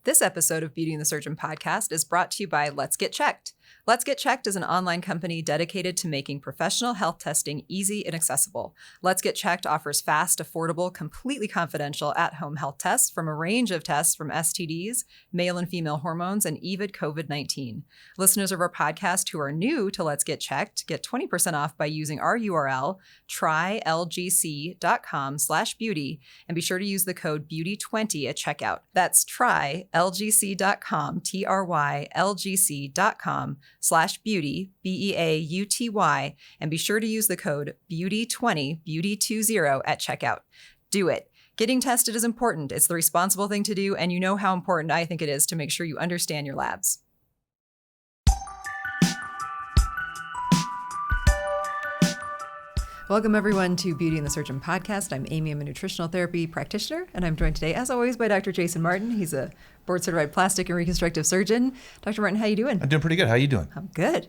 This episode of Beauty and the Surgeon podcast is brought to you by Let's Get Checked. Let's Get Checked is an online company dedicated to making professional health testing easy and accessible. Let's Get Checked offers fast, affordable, completely confidential at-home health tests from a range of tests from STDs, male and female hormones, and even COVID-19. Listeners of our podcast who are new to Let's Get Checked get 20% off by using our URL, trylgc.com/beauty, and be sure to use the code BEAUTY20 at checkout. That's trylgc.com, trylgc.com/beauty, BEAUTY, and be sure to use the code BEAUTY20, BEAUTY20 at checkout. Do it. Getting tested is important. It's the responsible thing to do, and you know how important I think it is to make sure you understand your labs. Welcome, everyone, to Beauty and the Surgeon podcast. I'm Amy. I'm a nutritional therapy practitioner, and I'm joined today, as always, by Dr. Jason Martin. He's a board-certified plastic and reconstructive surgeon. Dr. Martin, how you doing? I'm doing pretty good. How you doing? I'm good.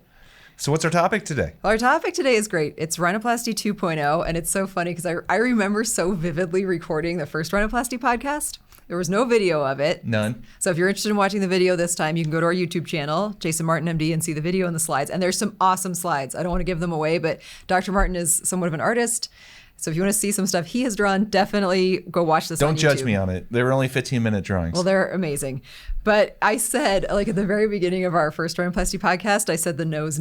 So what's our topic today? Well, our topic today is great. It's Rhinoplasty 2.0, and it's so funny because I remember so vividly recording the first Rhinoplasty podcast. There was no video of it. None. So if you're interested in watching the video this time, you can go to our YouTube channel, Jason Martin MD, and see the video and the slides. And there's some awesome slides. I don't want to give them away, but Dr. Martin is somewhat of an artist. So if you want to see some stuff he has drawn, definitely go watch this on YouTube. Don't judge me on it. They were only 15-minute drawings. Well, they're amazing. But I said, like at the very beginning of our first Rhinoplasty podcast, I said the nose.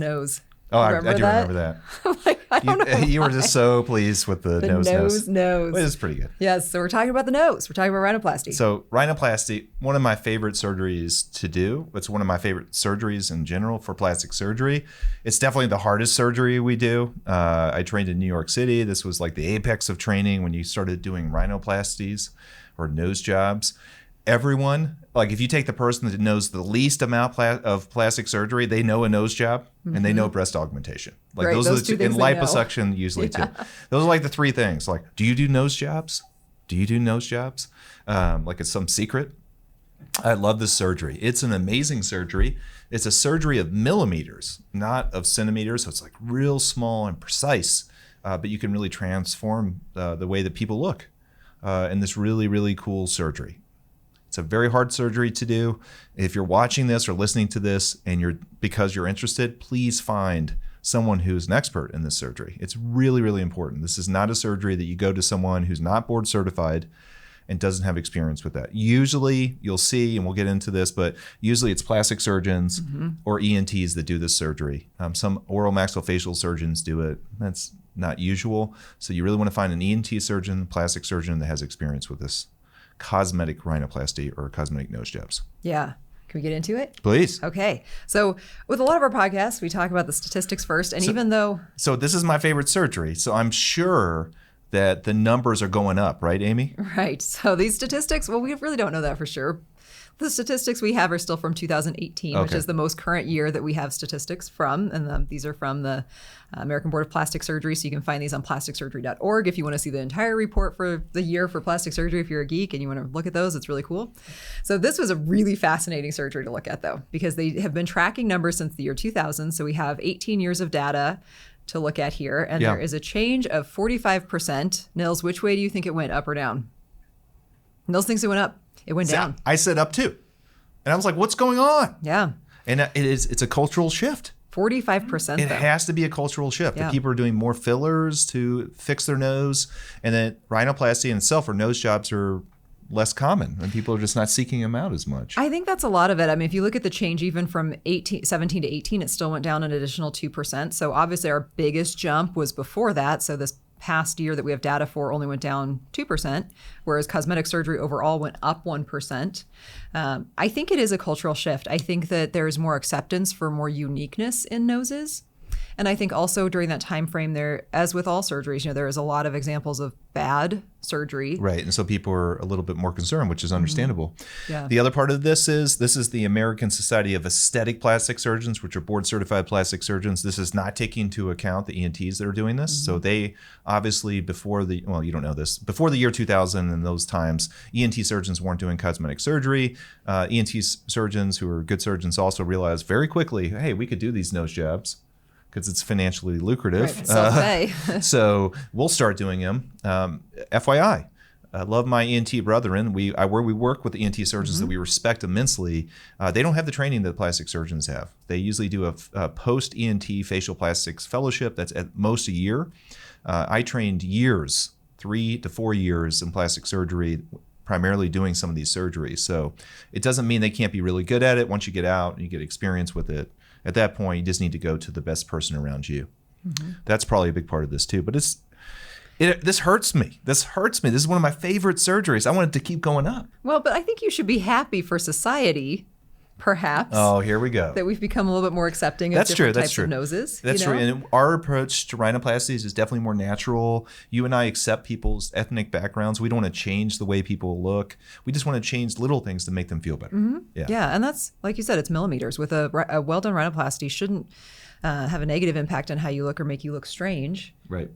Oh, I do remember that. I'm like, I don't know. You were just so pleased with the nose. Nose. It was pretty good. Yes, so we're talking about the nose. We're talking about rhinoplasty. So rhinoplasty, one of my favorite surgeries to do. It's one of my favorite surgeries in general for plastic surgery. It's definitely the hardest surgery we do. I trained in New York City. This was like the apex of training when you started doing rhinoplasties or nose jobs. Everyone, like if you take the person that knows the least amount of plastic surgery, they know a nose job and they know breast augmentation. Like right, those are the two, and liposuction usually too. Those are like the three things. Like, do you do nose jobs? Do you do nose jobs? Like it's some secret. I love this surgery. It's an amazing surgery. It's a surgery of millimeters, not of centimeters. So it's like real small and precise, but you can really transform the way that people look in this really, really cool surgery. It's a very hard surgery to do. If you're watching this or listening to this and because you're interested, please find someone who's an expert in this surgery. It's really, really important. This is not a surgery that you go to someone who's not board certified and doesn't have experience with that. Usually you'll see, and we'll get into this, but usually it's plastic surgeons or ENTs that do this surgery. Some oral maxillofacial surgeons do it. That's not usual. So you really want to find an ENT surgeon, plastic surgeon that has experience with this cosmetic rhinoplasty or cosmetic nose jobs. Yeah. Can we get into it? Please. Okay. So with a lot of our podcasts, we talk about the statistics first. And even though... So this is my favorite surgery. So I'm sure that the numbers are going up, right, Amy? Right. So these statistics, well, we really don't know that for sure. The statistics we have are still from 2018, which is the most current year that we have statistics from. And these are from the American Board of Plastic Surgery. So you can find these on plasticsurgery.org if you want to see the entire report for the year for plastic surgery. If you're a geek and you want to look at those, it's really cool. So this was a really fascinating surgery to look at, though, because they have been tracking numbers since the year 2000. So we have 18 years of data to look at here. And there is a change of 45%. Nils, which way do you think it went, up or down? Nils thinks it went up. It went down. I said up too. And I was like, what's going on? Yeah. And it's a cultural shift. 45%. It has to be a cultural shift. That people are doing more fillers to fix their nose. And then rhinoplasty in itself or nose jobs are less common and people are just not seeking them out as much. I think that's a lot of it. I mean, if you look at the change even from 17 to 18, it still went down an additional 2%. So obviously our biggest jump was before that. So this past year that we have data for only went down 2%, whereas cosmetic surgery overall went up 1%. I think it is a cultural shift. I think that there's more acceptance for more uniqueness in noses. And I think also during that time frame there, as with all surgeries, there is a lot of examples of bad surgery. Right. And so people are a little bit more concerned, which is understandable. Yeah. The other part of this is the American Society of Aesthetic Plastic Surgeons, which are board certified plastic surgeons. This is not taking into account the ENTs that are doing this. So they obviously you don't know this, before the year 2000 and those times, ENT surgeons weren't doing cosmetic surgery. ENT surgeons who are good surgeons also realized very quickly, hey, we could do these nose jobs because it's financially lucrative. Right, self-pay. So we'll start doing them. FYI, I love my ENT brethren. We work with ENT surgeons that we respect immensely. They don't have the training that plastic surgeons have. They usually do a post-ENT facial plastics fellowship that's at most a year. I trained 3 to 4 years in plastic surgery, primarily doing some of these surgeries. So it doesn't mean they can't be really good at it. Once you get out and you get experience with it, at that point, you just need to go to the best person around you. That's probably a big part of this too. But this hurts me. This is one of my favorite surgeries. I want it to keep going up. Well, but I think you should be happy for society, perhaps. Oh, here we go. That we've become a little bit more accepting of different types of noses. That's true. And our approach to rhinoplasties is definitely more natural. You and I accept people's ethnic backgrounds. We don't want to change the way people look. We just want to change little things to make them feel better. Yeah, and that's, like you said, it's millimeters. With a well-done rhinoplasty shouldn't have a negative impact on how you look or make you look strange. Right.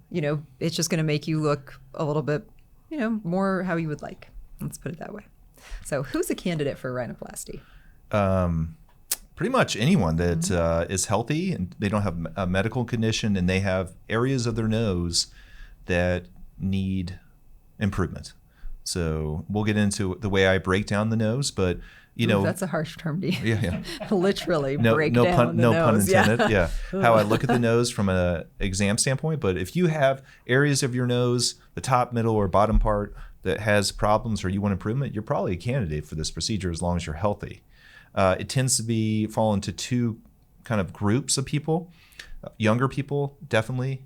It's just going to make you look a little bit, more how you would like. Let's put it that way. So who's a candidate for rhinoplasty? Pretty much anyone that is healthy and they don't have a medical condition and they have areas of their nose that need improvement. So we'll get into the way I break down the nose, but that's a harsh term to use. Yeah. Literally break down the nose. No pun intended. Yeah. How I look at the nose from an exam standpoint. But if you have areas of your nose, the top, middle, or bottom part that has problems or you want improvement, you're probably a candidate for this procedure as long as you're healthy. It tends to fall into two kind of groups of people. Younger people, definitely,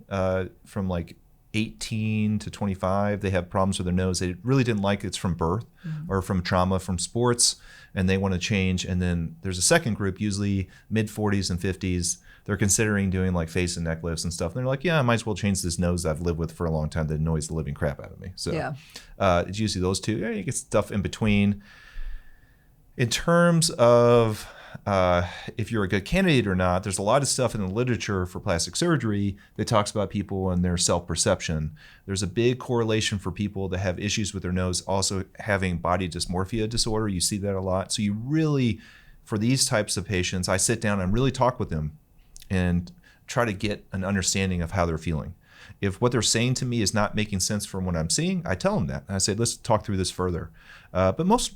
from like 18 to 25, they have problems with their nose. They really didn't like it's from birth or from trauma from sports, and they want to change. And then there's a second group, usually mid 40s and 50s. They're considering doing like face and neck lifts and stuff. And they're like, yeah, I might as well change this nose that I've lived with for a long time that annoys the living crap out of me. So it's usually those two. You get stuff in between. In terms of if you're a good candidate or not, there's a lot of stuff in the literature for plastic surgery that talks about people and their self-perception. There's a big correlation for people that have issues with their nose also having body dysmorphia disorder. You see that a lot. So you really, for these types of patients, I sit down and really talk with them and try to get an understanding of how they're feeling. If what they're saying to me is not making sense from what I'm seeing, I tell them that. And I say, let's talk through this further. But most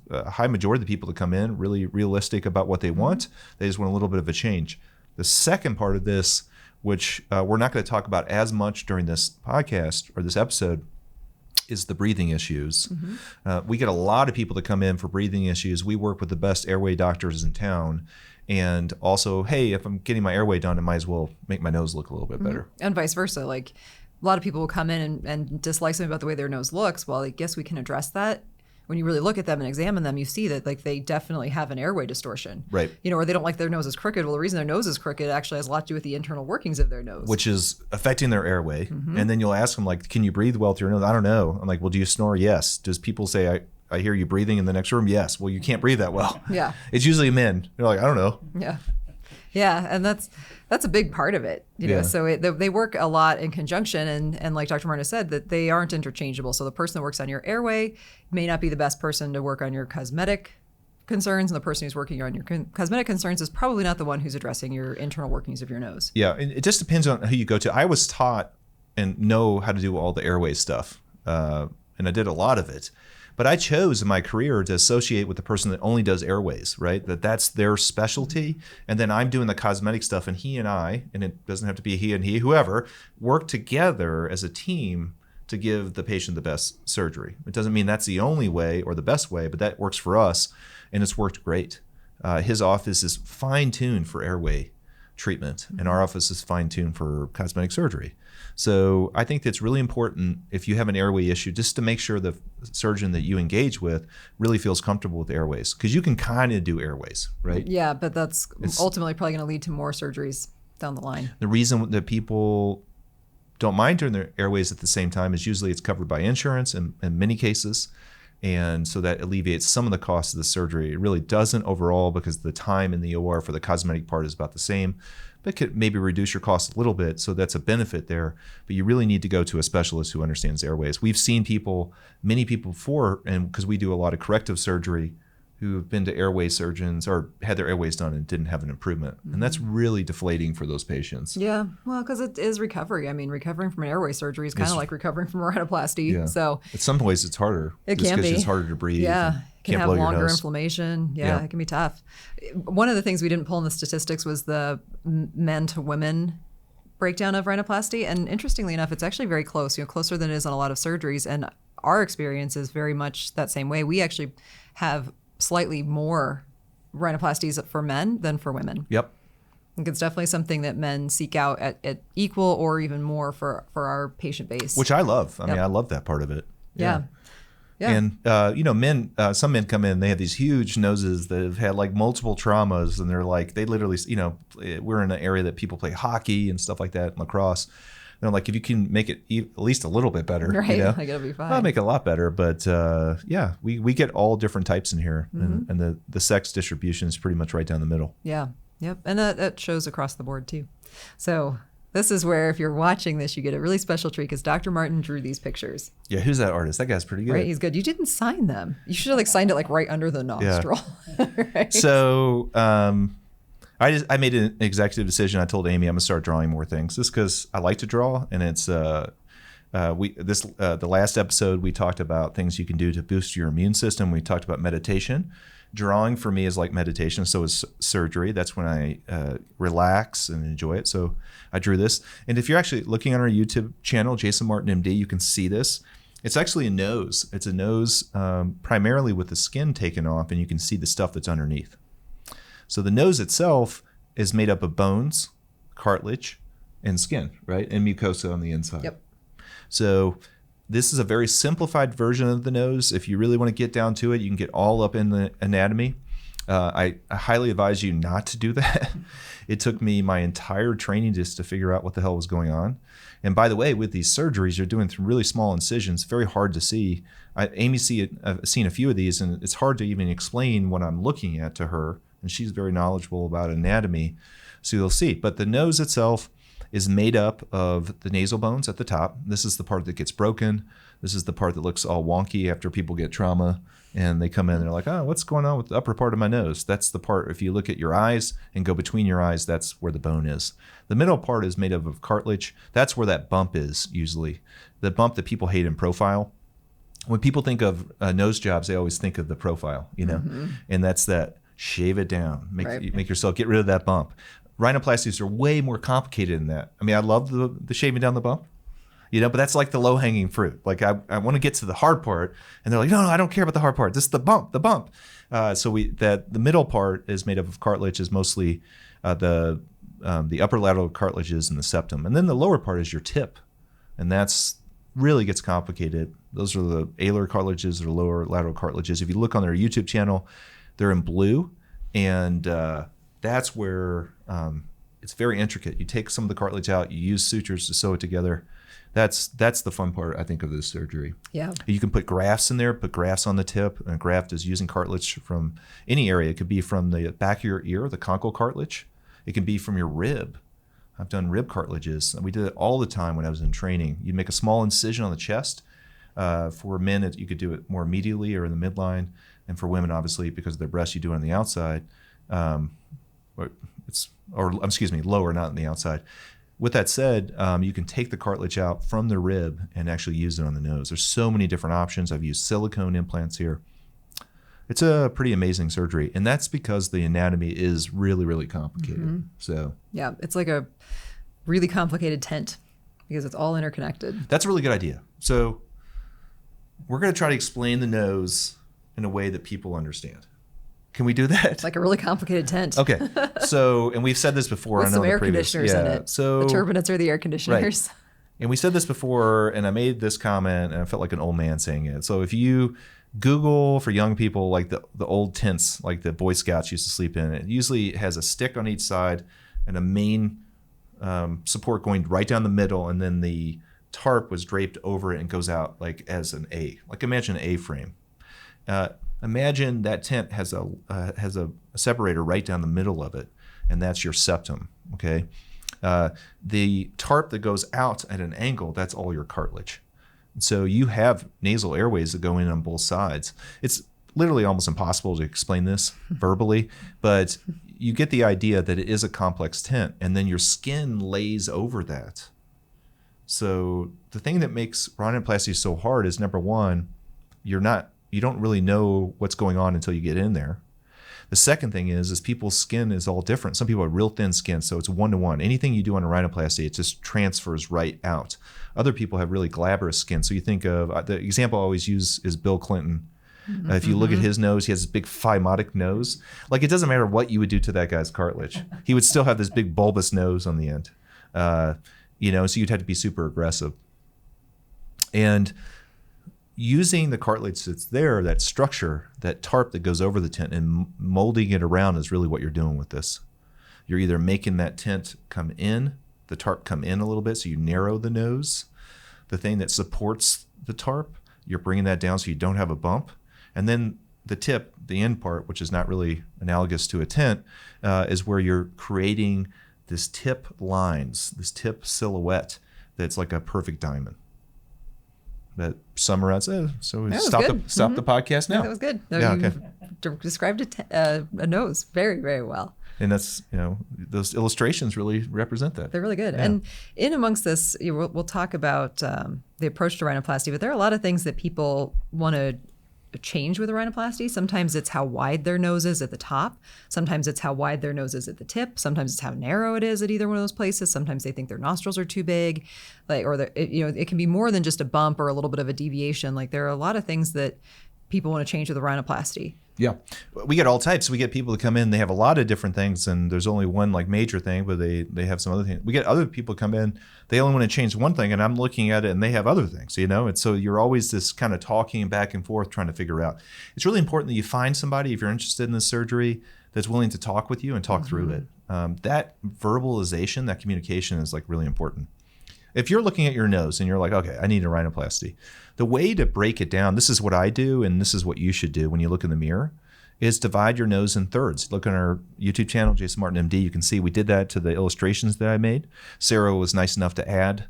high majority of the people that come in really realistic about what they want. They just want a little bit of a change. The second part of this, which we're not going to talk about as much during this podcast or this episode, is the breathing issues. We get a lot of people that come in for breathing issues. We work with the best airway doctors in town. And also, hey, if I'm getting my airway done, I might as well make my nose look a little bit better. And vice versa. Like a lot of people will come in and dislike something about the way their nose looks. Well, I guess we can address that. When you really look at them and examine them, you see that like they definitely have an airway distortion. Right. Or they don't like their nose is crooked. Well, the reason their nose is crooked actually has a lot to do with the internal workings of their nose. Which is affecting their airway. And then you'll ask them, like, can you breathe well through your nose? I don't know. I'm like, well, do you snore? Yes. Does people say, I hear you breathing in the next room? Yes. Well, you can't breathe that well. Yeah. It's usually men. They're like, I don't know. Yeah. Yeah, and that's a big part of it, you know. So they work a lot in conjunction, and like Dr. Martin said, that they aren't interchangeable. So the person that works on your airway may not be the best person to work on your cosmetic concerns, and the person who's working on your cosmetic concerns is probably not the one who's addressing your internal workings of your nose. Yeah, and it just depends on who you go to. I was taught and know how to do all the airway stuff, and I did a lot of it. But I chose in my career to associate with the person that only does airways, right? That's their specialty. And then I'm doing the cosmetic stuff, and he and I, and it doesn't have to be he and he, whoever, work together as a team to give the patient the best surgery. It doesn't mean that's the only way or the best way, but that works for us, and it's worked great. His office is fine-tuned for airway treatment, and our office is fine-tuned for cosmetic surgery. So I think that's really important if you have an airway issue, just to make sure the surgeon that you engage with really feels comfortable with airways, because you can kind of do airways, right? Yeah, but that's ultimately probably going to lead to more surgeries down the line. The reason that people don't mind doing their airways at the same time is usually it's covered by insurance in many cases. And so that alleviates some of the costs of the surgery. It really doesn't overall, because the time in the OR for the cosmetic part is about the same, but could maybe reduce your costs a little bit. So that's a benefit there. But you really need to go to a specialist who understands airways. We've seen many people before, and because we do a lot of corrective surgery, who've been to airway surgeons or had their airways done and didn't have an improvement. And that's really deflating for those patients. Yeah, well, because it is recovery. I mean, recovering from an airway surgery is kind of like recovering from a rhinoplasty. Yeah. So in some ways it's harder. It can be. It's harder to breathe. Yeah. It can have blow your longer nose. inflammation. Yeah, it can be tough. One of the things we didn't pull in the statistics was the men to women breakdown of rhinoplasty. And interestingly enough, it's actually very close, closer than it is on a lot of surgeries. And our experience is very much that same way. We actually have slightly more rhinoplasties for men than for women. Yep. I think it's definitely something that men seek out at equal or even more for our patient base. Which I love. I mean, I love that part of it. Yeah. Yeah. And, men, some men come in, they have these huge noses that have had like multiple traumas. And they're like, they literally, we're in an area that people play hockey and stuff like that, and lacrosse. And I'm like, if you can make it at least a little bit better, right? Like it'll be fine. I'll make it a lot better. But we get all different types in here. And the sex distribution is pretty much right down the middle. Yeah. Yep. And that shows across the board too. So this is where, if you're watching this, you get a really special treat because Dr. Martin drew these pictures. Yeah, who's that artist? That guy's pretty good. Right, he's good. You didn't sign them. You should have signed it right under the nostril. Yeah. Right? So I made an executive decision. I told Amy I'm gonna start drawing more things, just because I like to draw, and it's the last episode we talked about things you can do to boost your immune system. We talked about meditation. Drawing for me is like meditation, so is surgery. That's when I relax and enjoy it. So I drew this. And if you're actually looking on our YouTube channel, Jason Martin MD, you can see this. It's actually a nose. It's a nose primarily with the skin taken off, and you can see the stuff that's underneath. So the nose itself is made up of bones, cartilage, and skin, right? And mucosa on the inside. Yep. So this is a very simplified version of the nose. If you really want to get down to it, you can get all up in the anatomy. I highly advise you not to do that. It took me my entire training just to figure out what the hell was going on. And by the way, with these surgeries, you're doing some really small incisions, very hard to see. I've seen a few of these, and it's hard to even explain what I'm looking at to her. And she's very knowledgeable about anatomy, so you'll see. But the nose itself is made up of the nasal bones at the top. This is the part that gets broken. This is the part that looks all wonky after people get trauma and they come in and they're like, oh, what's going on with the upper part of my nose? That's the part, if you look at your eyes and go between your eyes, that's where the bone is. The middle part is made up of cartilage. That's where that bump is usually. The bump that people hate in profile. When people think of nose jobs, they always think of the profile, and that's that shave it down, make yourself, get rid of that bump. Rhinoplasties are way more complicated than that. I mean, I love the shaving down the bump, but that's like the low-hanging fruit. Like I want to get to the hard part, and they're like, no, I don't care about the hard part. This is the bump. So the middle part is made up of cartilage, is mostly the upper lateral cartilages and the septum, and then the lower part is your tip, and that's really gets complicated. Those are the alar cartilages or lower lateral cartilages. If you look on their YouTube channel, they're in blue, and that's where it's very intricate. You take some of the cartilage out, you use sutures to sew it together. That's the fun part, I think, of this surgery. Yeah. You can put grafts in there, put grafts on the tip. And a graft is using cartilage from any area. It could be from the back of your ear, the conchal cartilage. It can be from your rib. I've done rib cartilages. We did it all the time when I was in training. You'd make a small incision on the chest. For men, you could do it more immediately or in the midline. And for women, obviously, because of their breasts, you do it on the outside. Lower, not on the outside. With that said, you can take the cartilage out from the rib and actually use it on the nose. There's so many different options. I've used silicone implants here. It's a pretty amazing surgery, and that's because the anatomy is really, really complicated. Mm-hmm. So yeah, it's like a really complicated tent because it's all interconnected. That's a really good idea. So we're going to try to explain the nose in a way that people understand. Can we do that? It's like a really complicated tent. Okay. So, and we've said this before. With I know some in the air previous, conditioners in it. So the turbinates are the air conditioners. Right. And we said this before, and I made this comment, and I felt like an old man saying it. So if you Google for young people, like the old tents, like the Boy Scouts used to sleep in, it usually has a stick on each side and a main support going right down the middle, and then the tarp was draped over it and goes out like as an A. Like imagine an A-frame. Imagine that tent has a separator right down the middle of it, and that's your septum, okay? The tarp that goes out at an angle, that's all your cartilage. And so you have nasal airways that go in on both sides. It's literally almost impossible to explain this verbally, but you get the idea that it is a complex tint, and then your skin lays over that. So the thing that makes rhinoplasty so hard is, number one, you don't really know what's going on until you get in there. The second thing is people's skin is all different. Some people have real thin skin, so it's 1-to-1. Anything you do on a rhinoplasty, it just transfers right out. Other people have really glabrous skin. So you think of, the example I always use is Bill Clinton. If you look at his nose, he has this big phimotic nose. Like, it doesn't matter what you would do to that guy's cartilage. He would still have this big bulbous nose on the end. So you'd have to be super aggressive. And using the cartilage that's there, that structure, that tarp that goes over the tint, and molding it around is really what you're doing with this. You're either making that tint come in, the tarp come in a little bit, so you narrow the nose. The thing that supports the tarp, you're bringing that down so you don't have a bump. And then the tip, the end part, which is not really analogous to a tint, is where you're creating this tip lines, this tip silhouette that's like a perfect diamond. That summarizes. So we stop the podcast now. Yeah, that was good. No, yeah, you described a nose very, very well. And that's, those illustrations really represent that. They're really good. Yeah. And in amongst this, we'll talk about the approach to rhinoplasty, but there are a lot of things that people want to change with a rhinoplasty. Sometimes it's how wide their nose is at the top. Sometimes it's how wide their nose is at the tip. Sometimes it's how narrow it is at either one of those places. Sometimes they think their nostrils are too big, it can be more than just a bump or a little bit of a deviation. Like, there are a lot of things that people want to change with a rhinoplasty. Yeah, we get all types. We get people that come in, they have a lot of different things, and there's only one like major thing, but they have some other things. We get other people come in, they only want to change one thing, and I'm looking at it, and they have other things, and so you're always this kind of talking back and forth, trying to figure out. It's really important that you find somebody, if you're interested in this surgery, that's willing to talk with you and talk through it. That verbalization, that communication is like really important. If you're looking at your nose and you're like, okay, I need a rhinoplasty, the way to break it down, this is what I do, and this is what you should do when you look in the mirror, is divide your nose in thirds. Look on our YouTube channel, Jason Martin MD. You can see we did that to the illustrations that I made. Sarah was nice enough to add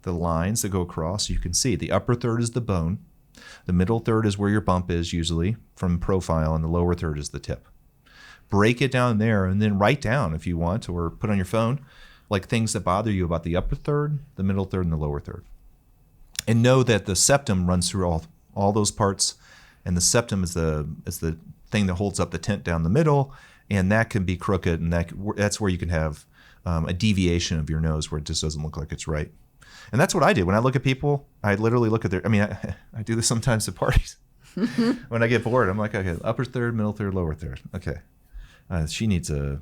the lines that go across. You can see the upper third is the bone. The middle third is where your bump is usually from profile, and the lower third is the tip. Break it down there, and then write down if you want, or put on your phone, like things that bother you about the upper third, the middle third, and the lower third. And know that the septum runs through all those parts, and the septum is the thing that holds up the tint down the middle, and that can be crooked, and that's where you can have a deviation of your nose where it just doesn't look like it's right. And that's what I do. When I look at people, I literally look at I do this sometimes at parties. When I get bored, I'm like, okay, upper third, middle third, lower third. Okay. She needs a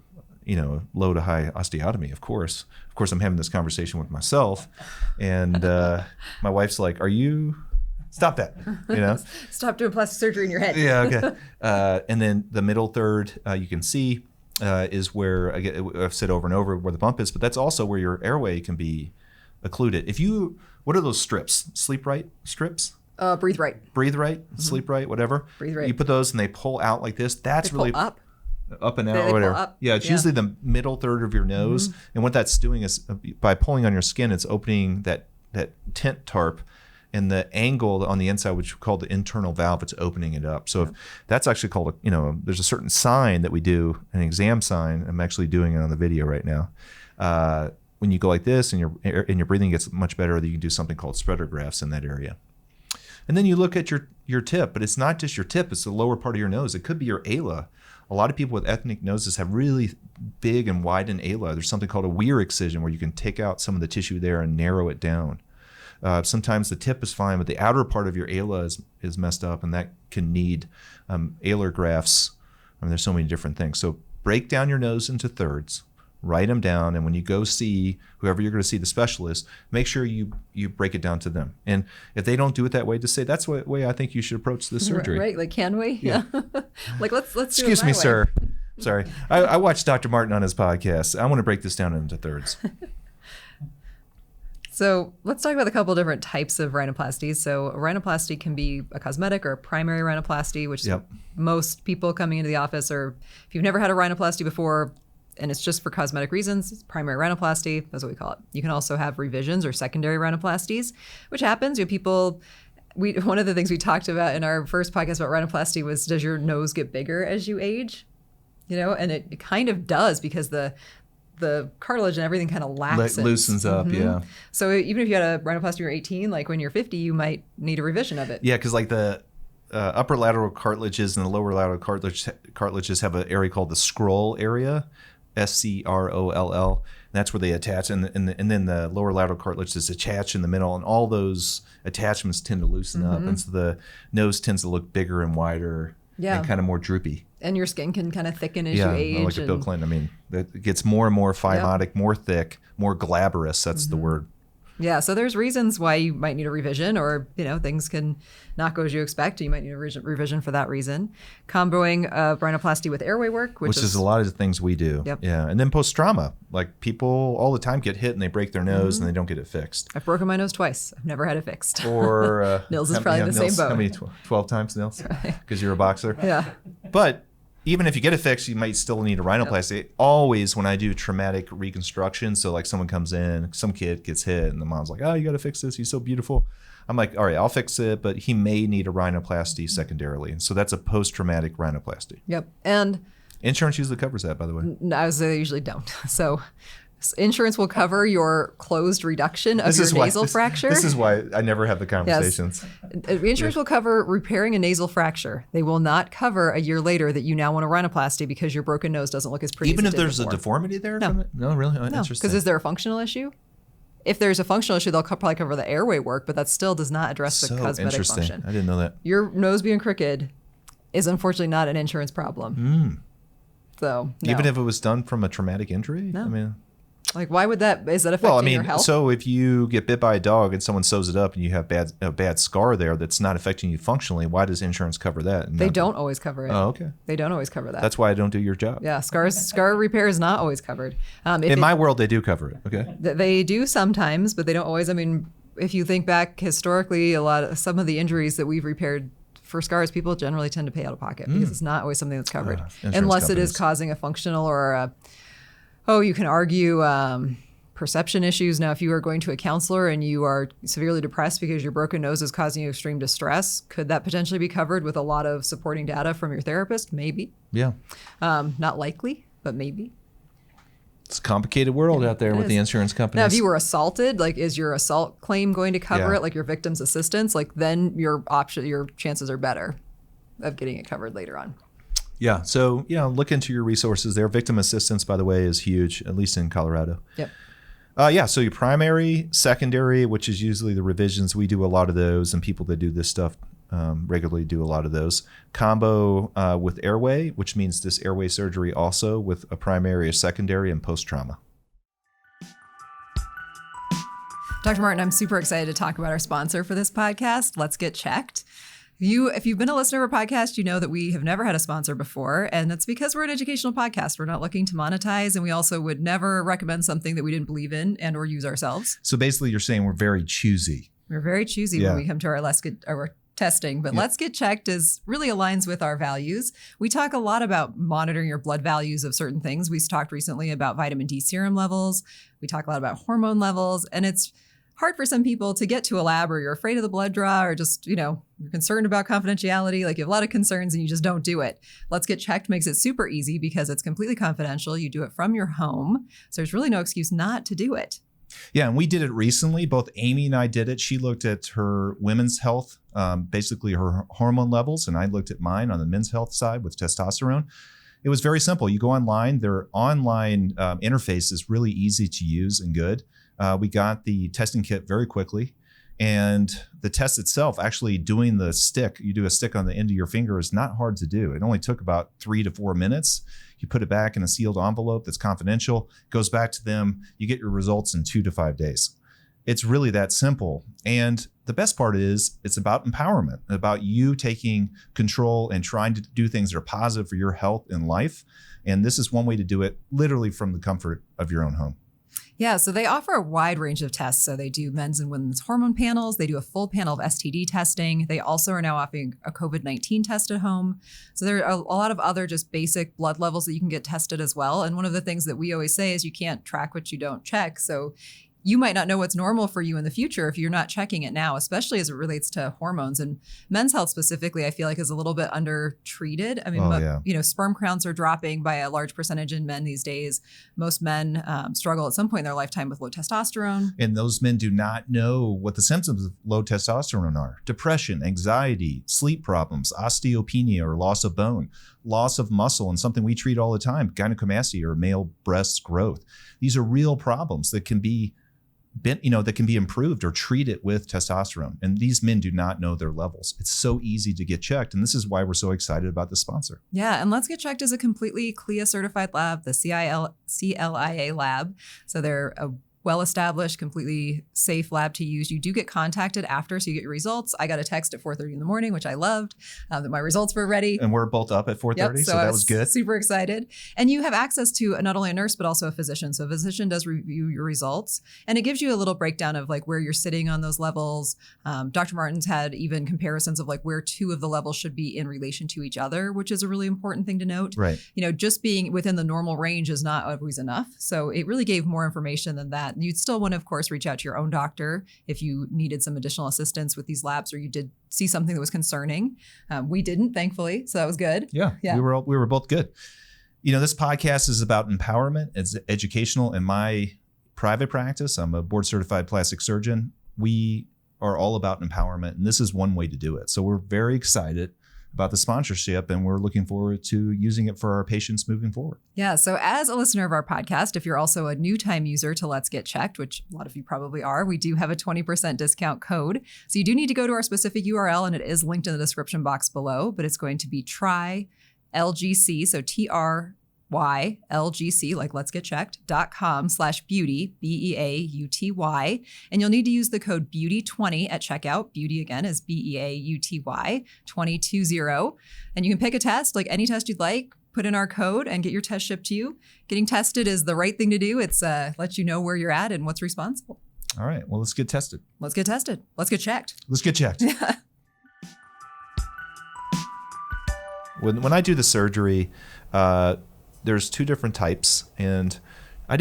low to high osteotomy, of course. Of course, I'm having this conversation with myself, and my wife's like, stop that, Stop doing plastic surgery in your head. Yeah, okay. And then the middle third, you can see, is where, I've said over and over, where the bump is, but that's also where your airway can be occluded. What are those strips? Sleep right strips? Breathe right. Breathe right, sleep right, whatever. Breathe right. You put those and they pull out like this. That's really up. Up and out, they or whatever. pull up. Yeah, it's usually the middle third of your nose. And what that's doing is, by pulling on your skin, it's opening that tint tarp, and the angle on the inside, which we call the internal valve, it's opening it up. So if that's actually called, there's a certain sign that we do, an exam sign. I'm actually doing it on the video right now. When you go like this and your breathing gets much better, you can do something called spreader grafts in that area. And then you look at your tip, but it's not just your tip, it's the lower part of your nose. It could be your ala. A lot of people with ethnic noses have really big and widened ala. There's something called a Weir excision, where you can take out some of the tissue there and narrow it down. Sometimes the tip is fine, but the outer part of your ala is messed up, and that can need alar grafts. There's so many different things. So break down your nose into thirds, write them down, and when you go see whoever you're going to see, the specialist, make sure you break it down to them. And if they don't do it that way, just say, that's the way I think you should approach this surgery. Right, like, can we? Yeah. Like, let's do Excuse it me, my way. sir. Sorry. I watched Dr. Martin on his podcast. I want to break this down into thirds. So let's talk about a couple different types of rhinoplasties. So a rhinoplasty can be a cosmetic or a primary rhinoplasty, which most people coming into the office, or if you've never had a rhinoplasty before and it's just for cosmetic reasons, it's primary rhinoplasty. That's what we call it. You can also have revisions or secondary rhinoplasties, which happens. People one of the things we talked about in our first podcast about rhinoplasty was, does your nose get bigger as you age? And it kind of does, because the cartilage and everything kind of loosens up. Yeah. So even if you had a rhinoplasty when you're 18, like when you're 50, you might need a revision of it. Yeah, because like the upper lateral cartilages and the lower lateral cartilages have an area called the scroll area, SCROLL. That's where they attach, and then the lower lateral cartilage is attached in the middle, and all those attachments tend to loosen up, and so the nose tends to look bigger and wider, and kind of more droopy. And your skin can kind of thicken as you age. Yeah, like a Bill Clinton. I mean, it gets more and more phimotic, more thick, more glabrous. That's the word. Yeah, so there's reasons why you might need a revision, or things can not go as you expect. You might need a revision for that reason. Comboing rhinoplasty with airway work, which is a lot of the things we do. Yep. Yeah, and then post trauma, like people all the time get hit and they break their nose and they don't get it fixed. I've broken my nose twice. I've never had it fixed. Or Nils is probably in the same boat. How many? 12 times, Nils? Because you're a boxer. Yeah. But even if you get it fixed, you might still need a rhinoplasty. Yep. Always when I do traumatic reconstruction, so like someone comes in, some kid gets hit, and the mom's like, "Oh, you got to fix this. He's so beautiful." I'm like, "All right, I'll fix it, but he may need a rhinoplasty secondarily." And so that's a post-traumatic rhinoplasty. Yep. And insurance usually covers that, by the way. They usually don't. So insurance will cover your closed reduction of your nasal fracture. This is why I never have the conversations. Yes. Insurance will cover repairing a nasal fracture. They will not cover a year later that you now want a rhinoplasty because your broken nose doesn't look as pretty Even as it if there's did before. a deformity there? No. From it? No, really? Oh, no, interesting. because is there a functional issue? If there's a functional issue, they'll probably cover the airway work, but that still does not address the cosmetic function. I didn't know that. Your nose being crooked is unfortunately not an insurance problem. So no. Even if it was done from a traumatic injury? No. I mean, like, why would that? Is that affecting your health? So if you get bit by a dog and someone sews it up and you have a bad scar there that's not affecting you functionally, why does insurance cover that? They don't always cover it. Oh, okay. They don't always cover that. That's why I don't do your job. Yeah, scar repair is not always covered. In my world, they do cover it. Okay. They do sometimes, but they don't always. I mean, if you think back historically, some of the injuries that we've repaired for scars, people generally tend to pay out of pocket because it's not always something that's covered, unless it is causing a functional or you can argue perception issues. Now, if you are going to a counselor and you are severely depressed because your broken nose is causing you extreme distress, could that potentially be covered with a lot of supporting data from your therapist? Maybe. Yeah. Not likely, but maybe. It's a complicated world out there with the insurance companies. Now, if you were assaulted, like, is your assault claim going to cover it, like your victim's assistance? Like, then your chances are better of getting it covered later on. Yeah. So, look into your resources there. Victim assistance, by the way, is huge, at least in Colorado. Yep. So your primary, secondary, which is usually the revisions, we do a lot of those, and people that do this stuff regularly do a lot of those. Combo with airway, which means this airway surgery also with a primary, a secondary, and post-trauma. Dr. Martin, I'm super excited to talk about our sponsor for this podcast, Let's Get Checked. If you've been a listener of our podcast, you know that we have never had a sponsor before, and that's because we're an educational podcast. We're not looking to monetize, and we also would never recommend something that we didn't believe in and or use ourselves. So basically you're saying we're very choosy. We're very choosy when we come to our testing, but Let's Get Checked really aligns with our values. We talk a lot about monitoring your blood values of certain things. We talked recently about vitamin D serum levels. We talk a lot about hormone levels, and it's hard for some people to get to a lab, or you're afraid of the blood draw, or just, you're concerned about confidentiality. Like, you have a lot of concerns and you just don't do it. Let's Get Checked makes it super easy because it's completely confidential. You do it from your home. So there's really no excuse not to do it. Yeah, and we did it recently. Both Amy and I did it. She looked at her women's health, basically her hormone levels, and I looked at mine on the men's health side with testosterone. It was very simple. You go online. Their online interface is really easy to use and good. We got the testing kit very quickly, and the test itself, actually doing the stick, you do a stick on the end of your finger, is not hard to do. It only took about 3 to 4 minutes. You put it back in a sealed envelope that's confidential, goes back to them. You get your results in 2 to 5 days. It's really that simple. And the best part is it's about empowerment, about you taking control and trying to do things that are positive for your health and life. And this is one way to do it, literally from the comfort of your own home. Yeah, so they offer a wide range of tests. So they do men's and women's hormone panels. They do a full panel of STD testing. They also are now offering a COVID-19 test at home. So there are a lot of other just basic blood levels that you can get tested as well. And one of the things that we always say is you can't track what you don't check. So you might not know what's normal for you in the future if you're not checking it now, especially as it relates to hormones. And men's health specifically, I feel like is a little bit undertreated. I mean, sperm counts are dropping by a large percentage in men these days. Most men struggle at some point in their lifetime with low testosterone. And those men do not know what the symptoms of low testosterone are. Depression, anxiety, sleep problems, osteopenia or loss of bone, loss of muscle, and something we treat all the time, gynecomastia or male breast growth. These are real problems that can be improved or treated with testosterone. And these men do not know their levels. It's so easy to get checked. And this is why we're so excited about the sponsor. Yeah. And Let's Get Checked is a completely CLIA certified lab, the CLIA lab. So they're a well-established, completely safe lab to use. You do get contacted after, so you get your results. I got a text at 4:30 in the morning, which I loved, that my results were ready. And we're both up at 4:30, so that was good. Super excited. And you have access to not only a nurse, but also a physician. So a physician does review your results, and it gives you a little breakdown of like where you're sitting on those levels. Dr. Martin's had even comparisons of like where two of the levels should be in relation to each other, which is a really important thing to note. Right. Just being within the normal range is not always enough. So it really gave more information than that. You'd still want to, of course, reach out to your own doctor if you needed some additional assistance with these labs or you did see something that was concerning. We didn't, thankfully, so that was good. Yeah. We were both good. This podcast is about empowerment. It's educational. In my private practice, I'm a board certified plastic surgeon. We are all about empowerment, and this is one way to do it. So we're very excited about the sponsorship, and we're looking forward to using it for our patients moving forward. Yeah. So as a listener of our podcast, if you're also a new time user to Let's Get Checked, which a lot of you probably are, we do have a 20% discount code. So you do need to go to our specific URL, and it is linked in the description box below, but it's going to be TryLGC. So TRYLGC, like Let's Get Checked.com/beauty, BEAUTY. And you'll need to use the code BEAUTY20 at checkout. Beauty again is BEAUTY 220. And you can pick a test, like any test you'd like, put in our code and get your test shipped to you. Getting tested is the right thing to do. It's lets you know where you're at and what's responsible. All right. Well, let's get tested. Let's get tested. Let's get checked. Let's get checked. When I do the surgery, there's two different types, and I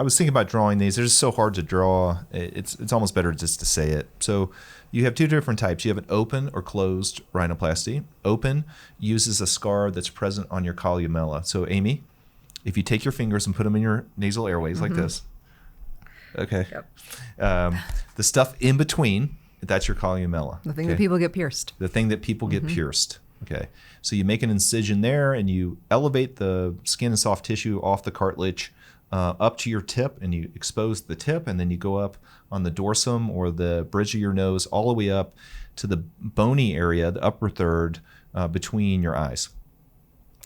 was thinking about drawing these. They're just so hard to draw. It's almost better just to say it. So you have two different types. You have an open or closed rhinoplasty. Open uses a scar that's present on your columella. So Amy, if you take your fingers and put them in your nasal airways like this, okay. Yep. The stuff in between, that's your columella. The thing that people get pierced. The thing that people get pierced. Okay, so you make an incision there and you elevate the skin and soft tissue off the cartilage up to your tip, and you expose the tip, and then you go up on the dorsum or the bridge of your nose all the way up to the bony area, the upper third between your eyes.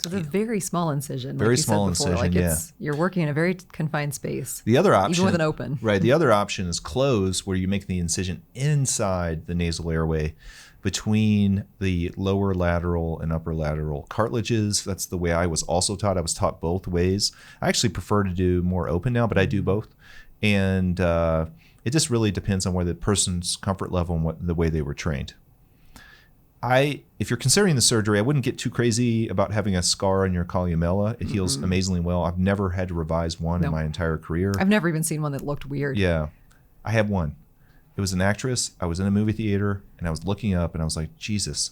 So it's a very small incision. Very small incision, You're working in a very confined space. The other option, even with an open. Right, the other option is closed, where you make the incision inside the nasal airway between the lower lateral and upper lateral cartilages. That's the way I was also taught. I was taught both ways. I actually prefer to do more open now, but I do both. And it just really depends on where the person's comfort level and the way they were trained. If you're considering the surgery, I wouldn't get too crazy about having a scar on your columella. It heals amazingly well. I've never had to revise one in my entire career. I've never even seen one that looked weird. Yeah. I have one. It was an actress. I was in a movie theater, and I was looking up, and I was like, Jesus.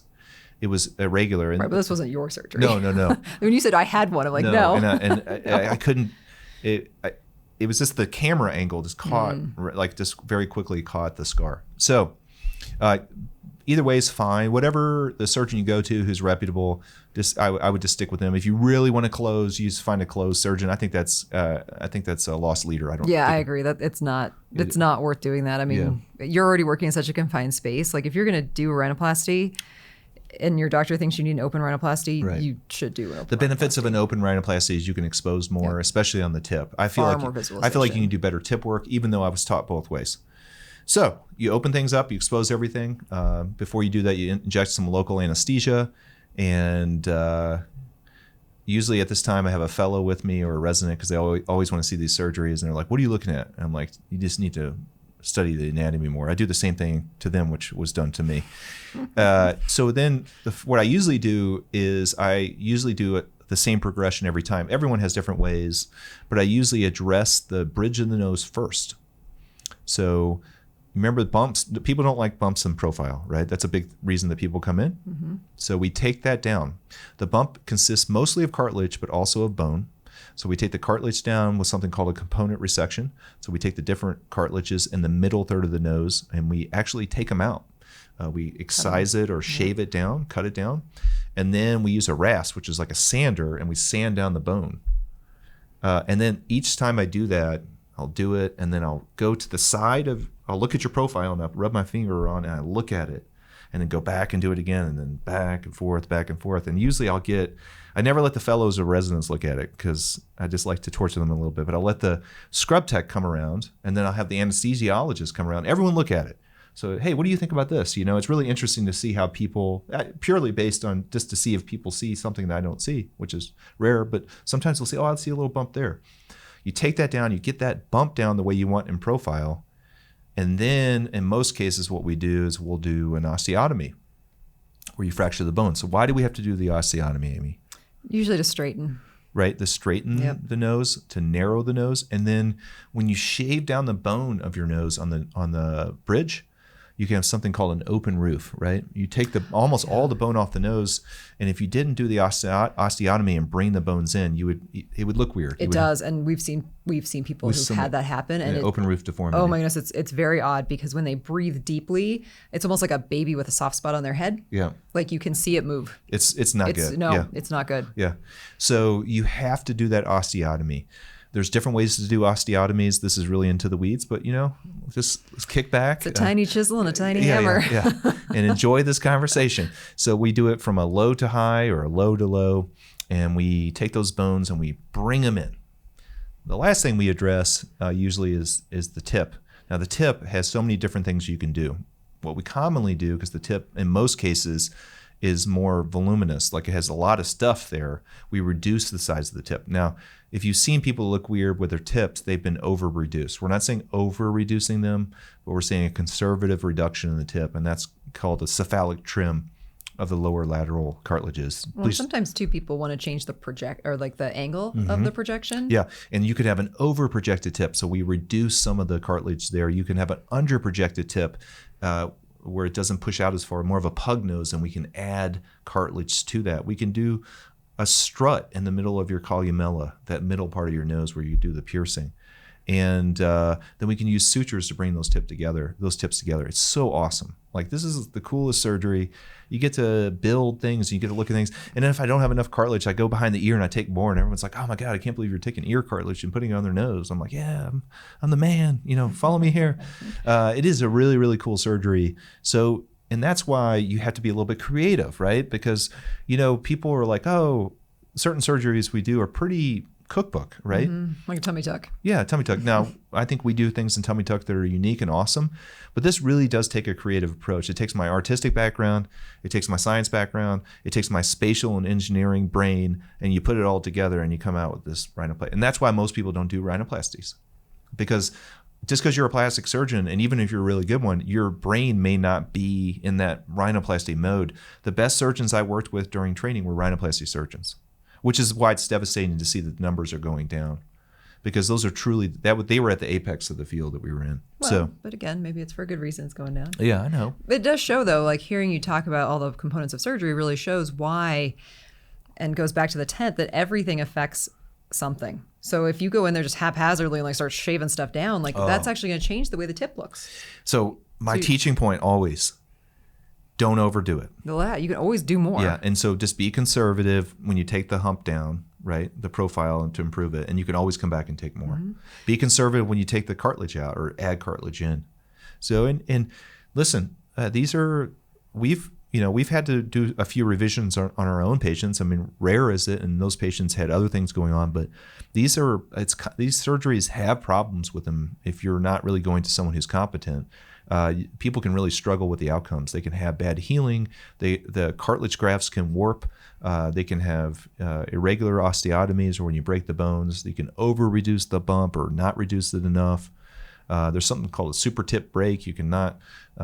It was irregular. And right, but this wasn't your surgery. No. When you said I had one, I'm like, no. And I couldn't. It was just the camera angle just caught, just very quickly caught the scar. So either way is fine. Whatever the surgeon you go to who's reputable, I would just stick with them. If you really want to close, you just find a closed surgeon. I think that's a lost leader. I agree that it's not worth doing that. I mean, you're already working in such a confined space. Like if you're going to do a rhinoplasty and your doctor thinks you need an open rhinoplasty, you should do it. The benefits of an open rhinoplasty is you can expose more, especially on the tip. I feel like you can do better tip work, even though I was taught both ways. So you open things up, you expose everything. Before you do that, you inject some local anesthesia. And usually at this time, I have a fellow with me or a resident, because they always want to see these surgeries. And they're like, what are you looking at? And I'm like, you just need to study the anatomy more. I do the same thing to them, which was done to me. So then what I usually do is the same progression every time. Everyone has different ways, but I usually address the bridge of the nose first. So remember the bumps, people don't like bumps in profile, right? That's a big reason that people come in. Mm-hmm. So we take that down. The bump consists mostly of cartilage, but also of bone. So we take the cartilage down with something called a component resection. So we take the different cartilages in the middle third of the nose and we actually take them out. We excise it or shave it down, cut it down. And then we use a rasp, which is like a sander, and we sand down the bone. And then each time I do that, I'll do it, and then I'll go to the side of, I'll look at your profile, and I'll rub my finger on, and I look at it, and then go back and do it again, and then back and forth, back and forth. And usually I never let the fellows or residents look at it because I just like to torture them a little bit, but I'll let the scrub tech come around, and then I'll have the anesthesiologist come around. Everyone look at it. So, hey, what do you think about this? It's really interesting to see how people, purely based on just to see if people see something that I don't see, which is rare, but sometimes they'll say, oh, I see a little bump there. You take that down, you get that bump down the way you want in profile, and then in most cases what we do is we'll do an osteotomy where you fracture the bone. So why do we have to do the osteotomy, Amy? Usually to straighten. Right, to straighten the nose, to narrow the nose, and then when you shave down the bone of your nose on the bridge, you can have something called an open roof, right? You take almost all the bone off the nose, and if you didn't do the osteotomy and bring the bones in, it would look weird. It does, and we've seen people who've had that happen, and open roof deformity. Oh my goodness, it's very odd because when they breathe deeply, it's almost like a baby with a soft spot on their head. Yeah, like you can see it move. It's not good. No, it's not good. Yeah, so you have to do that osteotomy. There's different ways to do osteotomies. This is really into the weeds, but just let's kick back. It's a tiny chisel and a tiny hammer. Yeah. And enjoy this conversation. So we do it from a low to high or a low to low, and we take those bones and we bring them in. The last thing we address usually is the tip. Now the tip has so many different things you can do. What we commonly do, because the tip in most cases is more voluminous, like it has a lot of stuff there, we reduce the size of the tip. Now, if you've seen people look weird with their tips, they've been over-reduced. We're not saying over-reducing them, but we're saying a conservative reduction in the tip, and that's called a cephalic trim of the lower lateral cartilages. Well, sometimes too, people want to change the angle of the projection. Yeah, and you could have an over-projected tip, so we reduce some of the cartilage there. You can have an under-projected tip, where it doesn't push out as far, more of a pug nose, and we can add cartilage to that. We can do a strut in the middle of your columella, that middle part of your nose where you do the piercing. And then we can use sutures to bring those tips together. It's so awesome. Like, this is the coolest surgery. You get to build things, you get to look at things. And then if I don't have enough cartilage, I go behind the ear and I take more, and everyone's like, oh my God, I can't believe you're taking ear cartilage and putting it on their nose. I'm like, yeah, I'm the man, follow me here. It is a really, really cool surgery. So, and that's why you have to be a little bit creative, right? Because, people are like, oh, certain surgeries we do are pretty cookbook, right? Like a tummy tuck. Yeah, tummy tuck. Now, I think we do things in tummy tuck that are unique and awesome, but this really does take a creative approach. It takes my artistic background, it takes my science background, it takes my spatial and engineering brain, and you put it all together and you come out with this rhinoplasty. And that's why most people don't do rhinoplasties, because just because you're a plastic surgeon, and even if you're a really good one, your brain may not be in that rhinoplasty mode. The best surgeons I worked with during training were rhinoplasty surgeons, which is why it's devastating to see that the numbers are going down, because those are truly, they were at the apex of the field that we were in. Well, but again, maybe it's for a good reason it's going down. Yeah, I know. It does show, though, like hearing you talk about all the components of surgery really shows why, and goes back to the tent, that everything affects something. So if you go in there just haphazardly and start shaving stuff down, that's actually going to change the way the tip looks. So my teaching point always, don't overdo it. You can always do more. Yeah, and so just be conservative when you take the hump down, right? The profile, and to improve it, and you can always come back and take more. Be conservative when you take the cartilage out or add cartilage in. So and listen, we've had to do a few revisions on our own patients. I mean, rare is it, and those patients had other things going on, but these surgeries have problems with them if you're not really going to someone who's competent. People can really struggle with the outcomes. They can have bad healing. The cartilage grafts can warp. They can have irregular osteotomies, or when you break the bones, you can over-reduce the bump or not reduce it enough. There's something called a super tip break. You cannot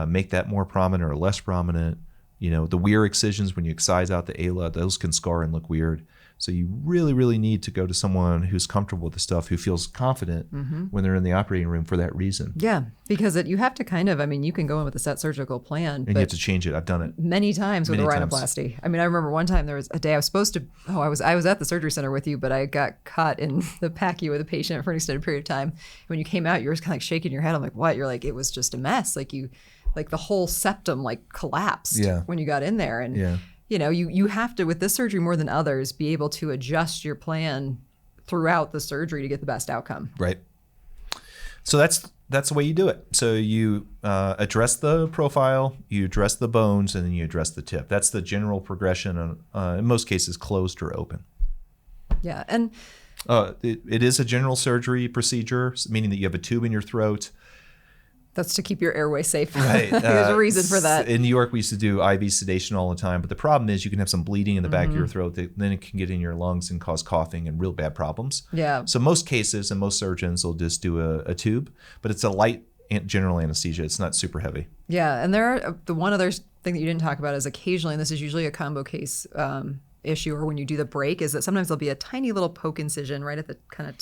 make that more prominent or less prominent. The weir excisions, when you excise out the ala, those can scar and look weird. So you really, really need to go to someone who's comfortable with the stuff, who feels confident when they're in the operating room for that reason. Yeah, because you have to you can go in with a set surgical plan. And you have to change it. I've done it. Many times with a rhinoplasty. I remember one time there was a day I was supposed to, I was at the surgery center with you, but I got caught in the PACU with a patient for an extended period of time. When you came out, you were just kind of like shaking your head. I'm like, what? You're like, it was just a mess. Like the whole septum collapsed when you got in there. And you have to, with this surgery more than others, be able to adjust your plan throughout the surgery to get the best outcome. Right. So that's the way you do it. So you address the profile, you address the bones, and then you address the tip. That's the general progression, in most cases closed or open. Yeah. And it is a general surgery procedure, meaning that you have a tube in your throat. That's to keep your airway safe. Right. There's a reason for that. In New York, we used to do IV sedation all the time. But the problem is you can have some bleeding in the back of your throat. Then it can get in your lungs and cause coughing and real bad problems. Yeah. So most cases and most surgeons will just do a tube. But it's a light general anesthesia. It's not super heavy. Yeah. And the one other thing that you didn't talk about is occasionally, and this is usually a combo case issue, or when you do the break, is that sometimes there'll be a tiny little poke incision right at the kind of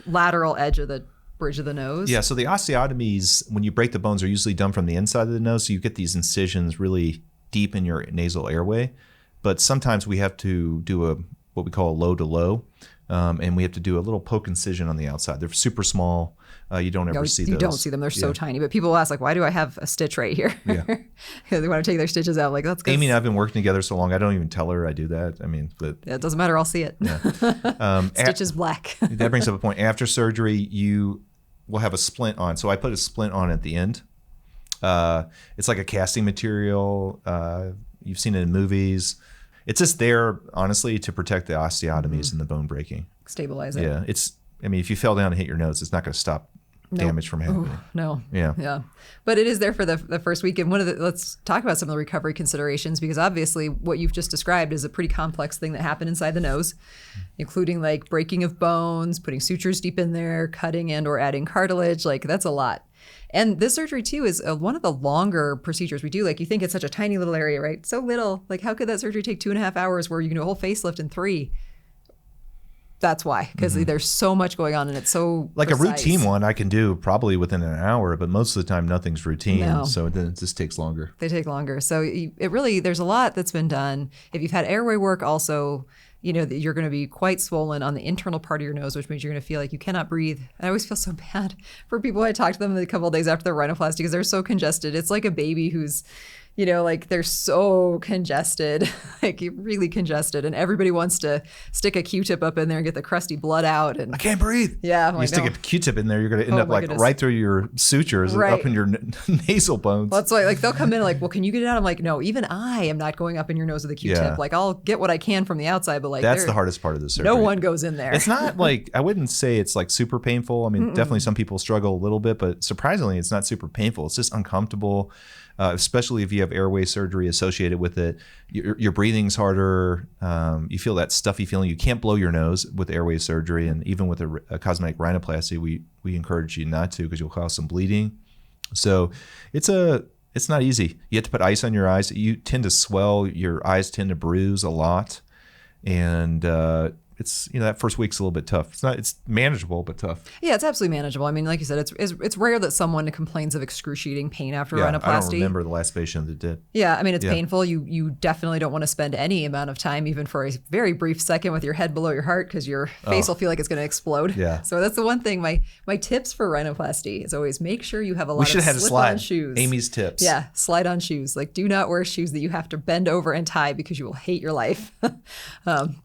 lateral edge of the bridge of the nose. Yeah, so the osteotomies, when you break the bones, are usually done from the inside of the nose. So you get these incisions really deep in your nasal airway. But sometimes we have to do what we call a low to low. And we have to do a little poke incision on the outside. They're super small. You don't ever see those. You don't see them. They're so tiny. But people ask, why do I have a stitch right here? Yeah. They want to take their stitches out. That's Amy and I have been working together so long, I don't even tell her I do that. But it doesn't matter. I'll see it. Yeah. Stitch is black. That brings up a point. After surgery, you will have a splint on. So I put a splint on at the end. It's like a casting material. You've seen it in movies. It's just there, honestly, to protect the osteotomies and the bone breaking. Stabilize it. Yeah. If you fell down and hit your nose, it's not going to stop damage from happening. Ooh, no. Yeah. Yeah. But it is there for the first week. And let's talk about some of the recovery considerations, because obviously what you've just described is a pretty complex thing that happened inside the nose, including breaking of bones, putting sutures deep in there, cutting and or adding cartilage. That's a lot. And this surgery, too, is one of the longer procedures we do. You think it's such a tiny little area, right? So little. How could that surgery take 2.5 hours where you can do a whole facelift in 3? That's why, because there's so much going on and it's so precise. A routine one I can do probably within an hour, but most of the time nothing's routine. No. So then it just takes longer. They take longer. So there's a lot that's been done. If you've had airway work also, that you're going to be quite swollen on the internal part of your nose, which means you're going to feel like you cannot breathe. I always feel so bad for people. I talk to them a couple of days after their rhinoplasty because they're so congested. It's like a baby who's, they're so congested, really congested. And everybody wants to stick a Q-tip up in there and get the crusty blood out. And I can't breathe. Yeah. You stick a Q-tip in there, you're going to end up right through your sutures up in your nasal bones. Well, that's why they'll come in well, can you get it out? I'm like, no, even I am not going up in your nose with a Q-tip. Yeah. I'll get what I can from the outside, but that's the hardest part of the surgery. No one goes in there. It's not I wouldn't say it's super painful. Definitely some people struggle a little bit, but surprisingly, it's not super painful. It's just uncomfortable. Especially if you have airway surgery associated with it. Your breathing's harder. You feel that stuffy feeling. You can't blow your nose with airway surgery. And even with a cosmetic rhinoplasty, we encourage you not to because you'll cause some bleeding. So it's not easy. You have to put ice on your eyes. You tend to swell. Your eyes tend to bruise a lot. And it's that first week's a little bit tough. It's manageable but tough. Yeah, it's absolutely manageable. Like you said, it's rare that someone complains of excruciating pain after rhinoplasty. I don't remember the last patient that did. Yeah, it's painful. You definitely don't want to spend any amount of time, even for a very brief second, with your head below your heart because your face will feel like it's going to explode. Yeah. So that's the one thing. My tips for rhinoplasty is always make sure you have a lot of slip-on shoes. Amy's tips. Yeah, slide-on shoes. Do not wear shoes that you have to bend over and tie because you will hate your life.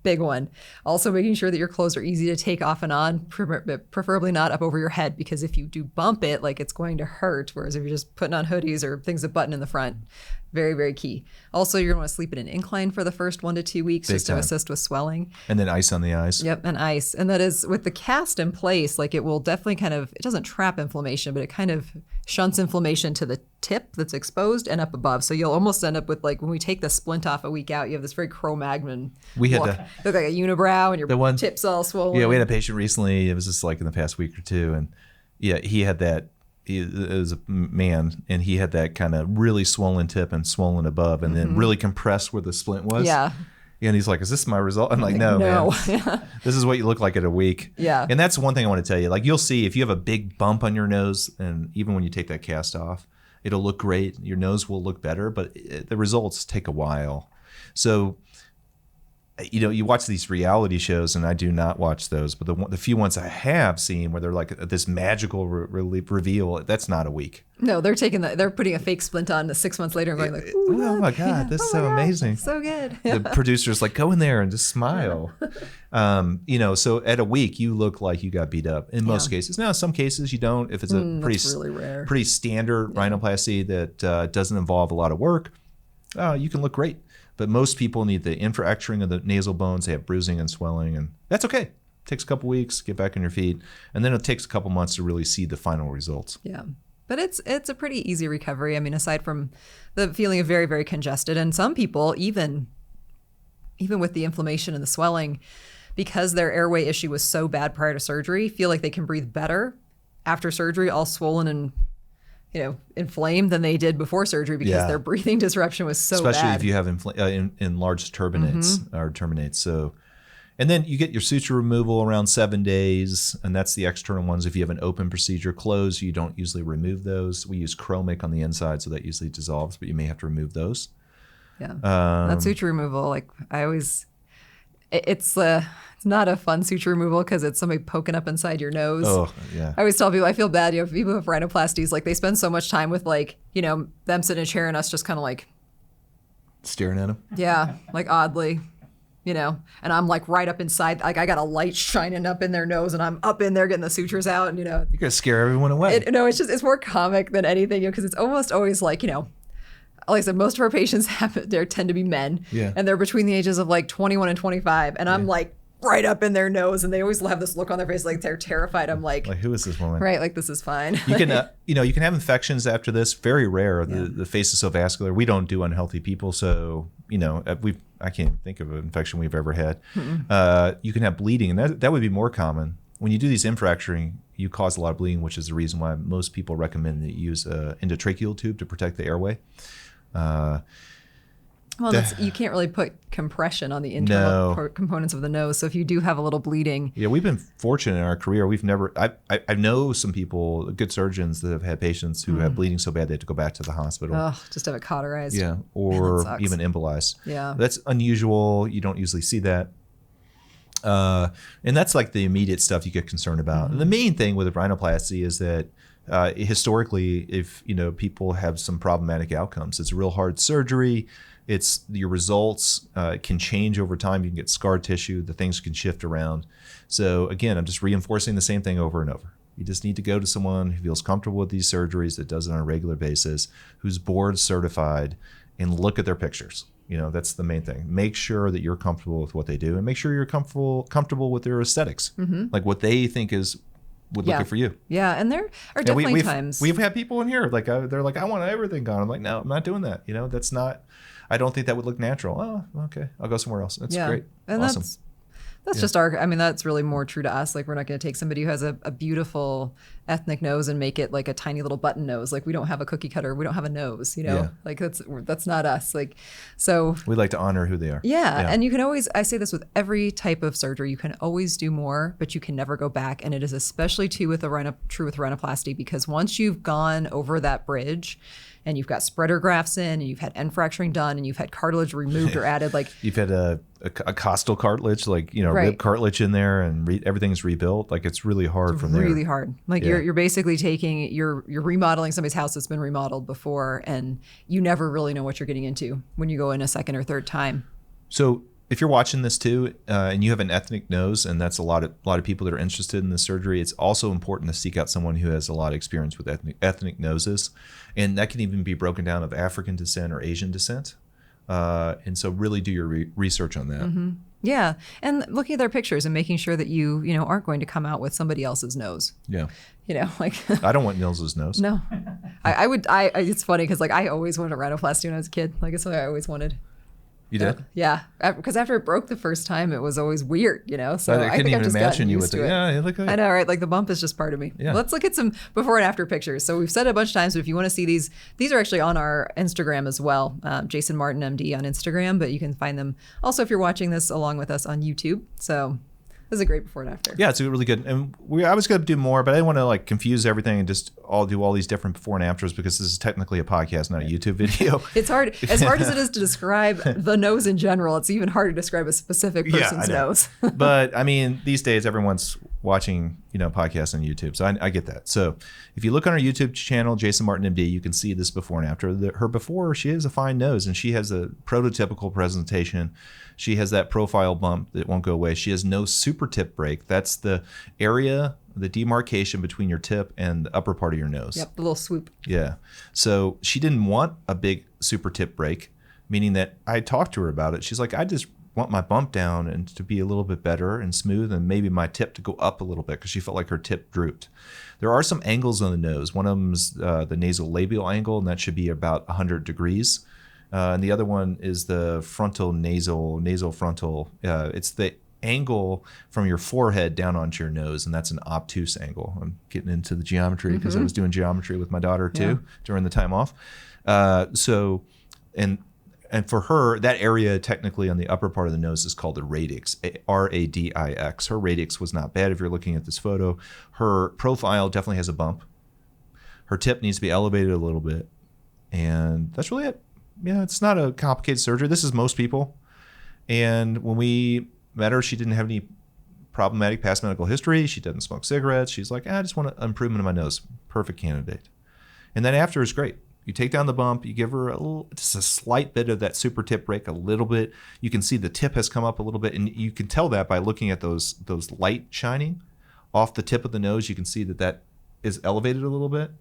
Big one. Also, making sure that your clothes are easy to take off and on, preferably not up over your head, because if you do bump it, it's going to hurt. Whereas if you're just putting on hoodies or things that button in the front, very, very key. Also, you're going to want to sleep in an incline for the first 1 to 2 weeks just to assist with swelling. And then ice on the eyes. Yep, and ice. And that is with the cast in place, it will definitely it doesn't trap inflammation, but it kind of shunts inflammation to the tip that's exposed and up above. So you'll almost end up with when we take the splint off a week out, you have this very Cro-Magnon look. Look like a unibrow and your tip's all swollen. Yeah, we had a patient recently, it was just in the past week or two, and yeah, he had that it was a man, and he had that kind of really swollen tip and swollen above, and then really compressed where the splint was. Yeah. And he's like, "Is this my result?" I'm like, "No, man. This is what you look like at a week." Yeah. And that's one thing I want to tell you. Like, you'll see if you have a big bump on your nose, and even when you take that cast off, it'll look great. Your nose will look better, but the results take a while. So, you watch these reality shows, and I do not watch those, but the few ones I have seen where they're like this magical reveal, that's not a week. No, they're putting a fake splint on 6 months later and going like, oh my God, this is so amazing. So good. The producer's like, go in there and just smile. So at a week, you look like you got beat up in most cases. Now, some cases you don't. If it's a really rare. pretty standard rhinoplasty that doesn't involve a lot of work, you can look great. But most people need the infracturing of the nasal bones. They have bruising and swelling, and that's okay. It takes a couple weeks, get back on your feet, and then it takes a couple months to really see the final results. Yeah. But it's a pretty easy recovery. I mean, aside from the feeling of very, very congested, and some people, even with the inflammation and the swelling, because their airway issue was so bad prior to surgery, feel like they can breathe better after surgery, all swollen and inflamed than they did before surgery because their breathing disruption was so Especially bad. if you have enlarged turbinates or terminates. So, and then you get your suture removal around 7 days, and that's the external ones. If you have an open procedure, closed, you don't usually remove those. We use chromic on the inside, so that usually dissolves, but you may have to remove those. Yeah, that suture removal, like I always, it's not a fun suture removal because it's somebody poking up inside your nose. Oh, yeah. I always tell people, I feel bad, people who have rhinoplasties, like they spend so much time with them sitting in a chair and us just kind of like staring at them. Yeah, like oddly, and I'm like right up inside, like I got a light shining up in their nose and I'm up in there getting the sutures out, and You're gonna scare everyone away. It's more comic than anything, because it's almost always like, like I said, most of our patients tend to be men, and they're between the ages of like 21 and 25, and I'm like right up in their nose, and they always have this look on their face like they're terrified. I'm like who is this woman? Right, like this is fine. You can you can have infections after this. Very rare. The face is so vascular. We don't do unhealthy people, so I can't even think of an infection we've ever had. You can have bleeding, and that would be more common. When you do these infracturing, you cause a lot of bleeding, which is the reason why most people recommend that you use an endotracheal tube to protect the airway. Well, you can't really put compression on the internal components of the nose. So if you do have a little bleeding. Yeah, we've been fortunate in our career. We've never, I know some people, good surgeons that have had patients who have bleeding so bad they have to go back to the hospital. Oh, just have it cauterized. Yeah, or even embolized. Yeah. That's unusual. You don't usually see that. And that's like the immediate stuff you get concerned about. And the main thing with a rhinoplasty is that historically, if people have some problematic outcomes, it's a real hard surgery. It's your results can change over time. You can get scar tissue. The things can shift around. So again, I'm just reinforcing the same thing over and over. You just need to go to someone who feels comfortable with these surgeries, that does it on a regular basis, who's board certified, and look at their pictures. That's the main thing. Make sure that you're comfortable with what they do, and make sure you're comfortable with their aesthetics, like what they think would look good for you. Yeah, and there are definitely times we've had people in here like they're like, I want everything gone. I'm like, no, I'm not doing that. That's not. I don't think that would look natural. Oh, okay, I'll go somewhere else. That's great. And awesome. That's just that's really more true to us. Like, we're not going to take somebody who has a beautiful ethnic nose and make it like a tiny little button nose. Like, we don't have a cookie cutter. We don't have a nose, like that's not us. Like, so we like to honor who they are. Yeah. And you can always, I say this with every type of surgery, you can always do more, but you can never go back. And it is especially true with rhinoplasty, because once you've gone over that bridge and you've got spreader grafts in, and you've had end fracturing done, and you've had cartilage removed or added, like you've had a costal cartilage, like rib cartilage in there, and everything's rebuilt. Like, it's really hard from there. Really hard. Like you're basically you're remodeling somebody's house that's been remodeled before, and you never really know what you're getting into when you go in a second or third time. So if you're watching this too, and you have an ethnic nose, and that's a lot of people that are interested in this surgery, it's also important to seek out someone who has a lot of experience with ethnic noses, and that can even be broken down of African descent or Asian descent. And so really do your research on that. Yeah, and looking at their pictures and making sure that you aren't going to come out with somebody else's nose. Yeah. Like I don't want Nils's nose. No, I would. It's funny because like I always wanted a rhinoplasty when I was a kid. Like, it's what I always wanted. You did? Yeah. Because after it broke the first time, it was always weird, So I couldn't even imagine you with the, yeah, look like I know, right? Like the bump is just part of me. Yeah. Let's look at some before and after pictures. So we've said it a bunch of times, but if you want to see these are actually on our Instagram as well. Jason Martin MD on Instagram, but you can find them also if you're watching this along with us on YouTube. So this is a great before and after. Yeah, it's really good. And I was going to do more, but I didn't want to like confuse everything and just do all these different before and afters because this is technically a podcast, not a YouTube video. It's hard. As hard as it is to describe the nose in general, it's even harder to describe a specific person's nose. But I mean, these days everyone's watching, podcasts on YouTube. So I get that. So if you look on our YouTube channel, Jason Martin MD, you can see this before and after. Her before, she has a fine nose and she has a prototypical presentation. She has that profile bump that won't go away. She has no super tip break. That's the area, the demarcation between your tip and the upper part of your nose. Yep, the little swoop. Yeah. So she didn't want a big super tip break, meaning that I talked to her about it. She's like, I just want my bump down and to be a little bit better and smooth and maybe my tip to go up a little bit because she felt like her tip drooped. There are some angles on the nose. One of them's the nasal labial angle, and that should be about 100 degrees. And the other one is the frontal nasal frontal. It's the angle from your forehead down onto your nose, and that's an obtuse angle. I'm getting into the geometry because I was doing geometry with my daughter too during the time off. And for her, that area technically on the upper part of the nose is called the radix, R-A-D-I-X. Her radix was not bad if you're looking at this photo. Her profile definitely has a bump. Her tip needs to be elevated a little bit. And that's really it. Yeah, it's not a complicated surgery. This is most people. And when we met her, she didn't have any problematic past medical history. She doesn't smoke cigarettes. She's like, I just want an improvement in my nose. Perfect candidate. And then after is great. You take down the bump, you give her just a slight bit of that super tip break, a little bit. You can see the tip has come up a little bit, and you can tell that by looking at those light shining off the tip of the nose. You can see that is elevated a little bit.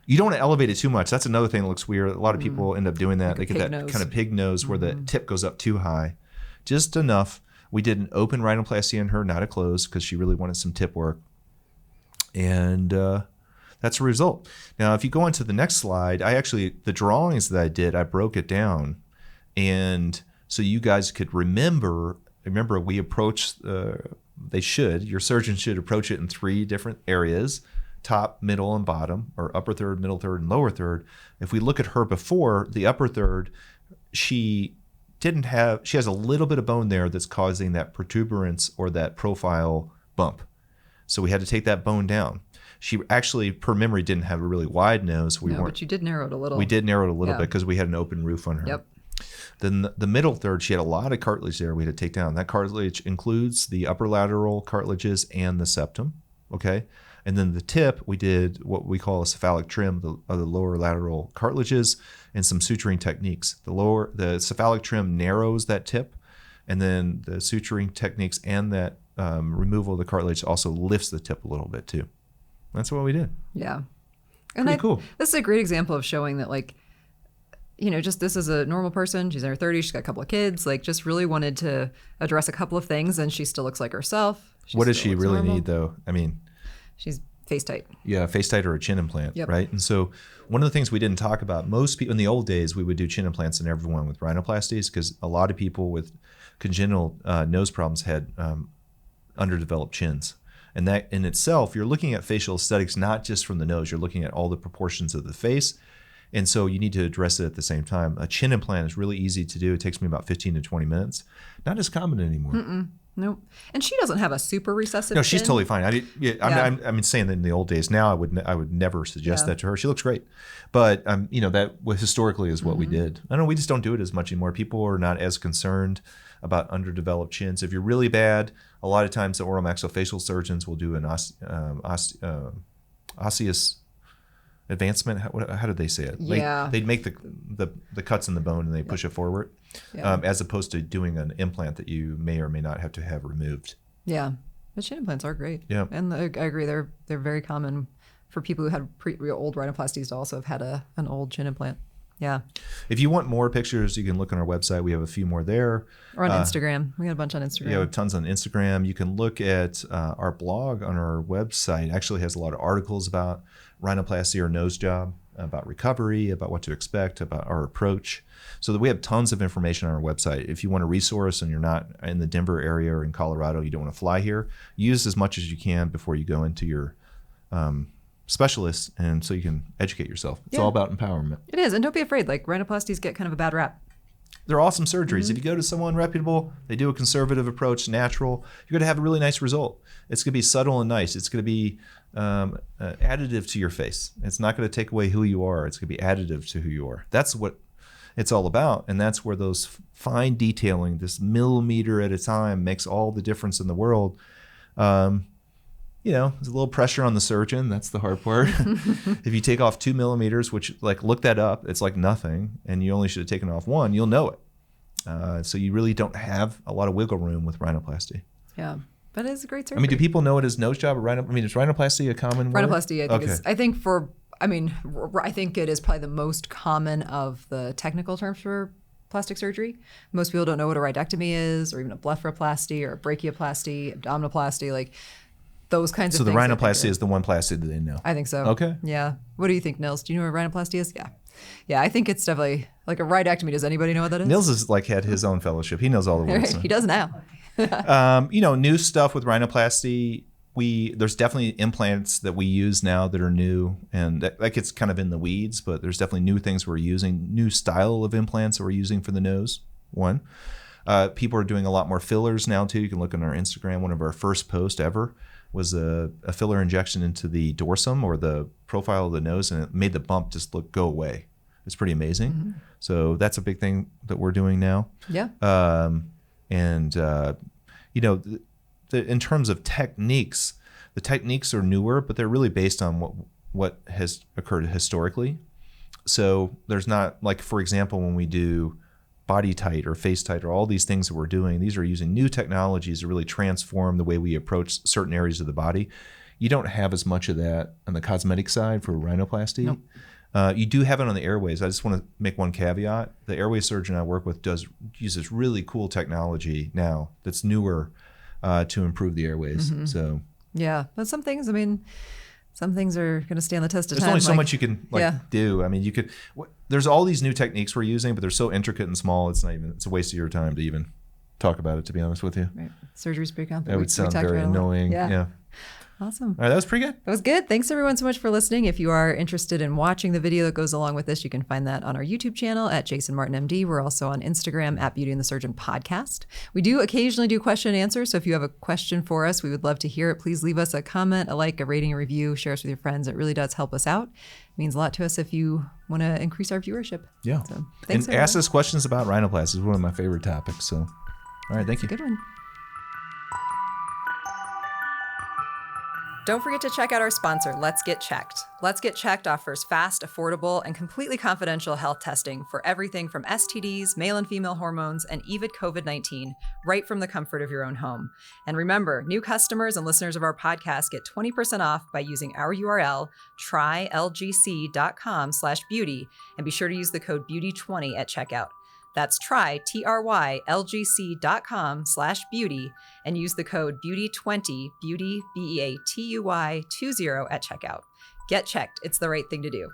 You don't want to elevate it too much. That's another thing that looks weird. A lot of people end up doing that. They get that kind of pig nose where the tip goes up too high. Just enough. We did an open rhinoplasty on her, not a closed, because she really wanted some tip work. And that's the result. Now, if you go on to the next slide, the drawings that I did, I broke it down. And so you guys could remember we approach, your surgeon should approach it in 3 different areas, top, middle, and bottom, or upper third, middle third, and lower third. If we look at her before, the upper third, she has a little bit of bone there that's causing that protuberance or that profile bump. So we had to take that bone down. She actually, per memory, didn't have a really wide nose. But you did narrow it a little. We did narrow it a little bit because we had an open roof on her. Yep. Then the middle third, she had a lot of cartilage there we had to take down. That cartilage includes the upper lateral cartilages and the septum, okay? And then the tip, we did what we call a cephalic trim of the lower lateral cartilages and some suturing techniques. The cephalic trim narrows that tip, and then the suturing techniques and that removal of the cartilage also lifts the tip a little bit too. That's what we did. Yeah. Pretty cool. This is a great example of showing that, like, just this is a normal person. She's in her 30s. She's got a couple of kids. Like, just really wanted to address a couple of things, and she still looks like herself. What does she really need, though? I mean, she's face tight. Yeah, face tight or a chin implant, yep. Right? And so one of the things we didn't talk about, most people in the old days, we would do chin implants in everyone with rhinoplasties because a lot of people with congenital nose problems had underdeveloped chins. And that in itself, you're looking at facial aesthetics, not just from the nose, you're looking at all the proportions of the face. And so you need to address it at the same time. A chin implant is really easy to do. It takes me about 15 to 20 minutes. Not as common anymore. Nope. And she doesn't have a super recessive No, she's chin. totally fine. I'm saying that in the old days. Now I would never suggest that to her. She looks great. But that historically is what we did. I don't know, we just don't do it as much anymore. People are not as concerned about underdeveloped chins. If you're really bad, a lot of times the oral maxillofacial surgeons will do an osseous advancement. How do they say it? Yeah. They'd make the cuts in the bone and they push it forward, as opposed to doing an implant that you may or may not have to have removed. Yeah, the chin implants are great. Yeah, and I agree. They're very common for people who had old rhinoplasties to also have had an old chin implant. Yeah. If you want more pictures, you can look on our website. We have a few more there. Or on Instagram. We got a bunch on Instagram. Yeah, we have tons on Instagram. You can look at our blog on our website. It actually has a lot of articles about rhinoplasty or nose job. about recovery, about what to expect, about our approach. So that we have tons of information on our website. If you want a resource and you're not in the Denver area or in Colorado, you don't want to fly here, use as much as you can before you go into your specialist, and so you can educate yourself. It's all about empowerment. It is, and don't be afraid. Like, rhinoplasties get kind of a bad rap. They're awesome surgeries. If you go to someone reputable, they do a conservative approach, natural, you're going to have a really nice result. It's going to be subtle and nice. It's going to be additive to your face. It's not going to take away who you are. It's going to be additive to who you are. That's what it's all about. And that's where those fine detailing, this millimeter at a time, makes all the difference in the world. There's a little pressure on the surgeon. That's the hard part. If you take off 2 millimeters, which, like, look that up, it's like nothing, and you only should have taken off 1, you'll know it. So you really don't have a lot of wiggle room with rhinoplasty. Yeah, but it is a great surgery. I mean, do people know it as nose job or is rhinoplasty a common word? Rhinoplasty, I think it is probably the most common of the technical terms for plastic surgery. Most people don't know what a rhinectomy is, or even a blepharoplasty or a brachioplasty, abdominoplasty, like those kinds of things. So the rhinoplasty is the one plasty that they know. I think so. Okay. Yeah. What do you think, Nils? Do you know what rhinoplasty is? Yeah. Yeah, I think it's definitely like a rhinectomy. Does anybody know what that is? Nils has had his own fellowship. He knows all the words. He does now. New stuff with rhinoplasty. There's definitely implants that we use now that are new, and that gets kind of in the weeds, but there's definitely new things we're using, new style of implants that we're using for the nose. One. People are doing a lot more fillers now too. You can look on our Instagram. One of our first posts ever was a filler injection into the dorsum, or the profile of the nose, and it made the bump just go away. It's pretty amazing. Mm-hmm. So that's a big thing that we're doing now. Yeah. In terms of techniques, the techniques are newer, but they're really based on what has occurred historically. So there's not, like, for example, when we do body tight or face tight or all these things that we're doing, these are using new technologies to really transform the way we approach certain areas of the body. You don't have as much of that on the cosmetic side for rhinoplasty. Nope. You do have it on the airways. I just want to make one caveat. The airway surgeon I work with uses really cool technology now that's newer to improve the airways. Mm-hmm. So yeah, but some things are going to stand the test of time. There's only so much you can do. I mean, there's all these new techniques we're using, but they're so intricate and small. It's a waste of your time to even talk about it, to be honest with you. Right. Surgery's pretty complicated. That would sound very annoying. Yeah. Awesome. All right, that was pretty good. That was good. Thanks everyone so much for listening. If you are interested in watching the video that goes along with this, you can find that on our YouTube channel at Jason Martin MD. We're also on Instagram at Beauty and the Surgeon Podcast. We do occasionally do question and answer. So if you have a question for us, we would love to hear it. Please leave us a comment, a like, a rating, a review, share us with your friends. It really does help us out. It means a lot to us if you want to increase our viewership. Yeah. So thanks. And ask us questions about rhinoplasty. It's one of my favorite topics. So, all right. Thank you. Good one. Don't forget to check out our sponsor, Let's Get Checked. Let's Get Checked offers fast, affordable, and completely confidential health testing for everything from STDs, male and female hormones, and even COVID-19, right from the comfort of your own home. And remember, new customers and listeners of our podcast get 20% off by using our URL, trylgc.com/beauty, and be sure to use the code BEAUTY20 at checkout. That's trylgc.com/beauty and use the code BEAUTY20, beauty, BEATUY 20 at checkout. Get checked. It's the right thing to do.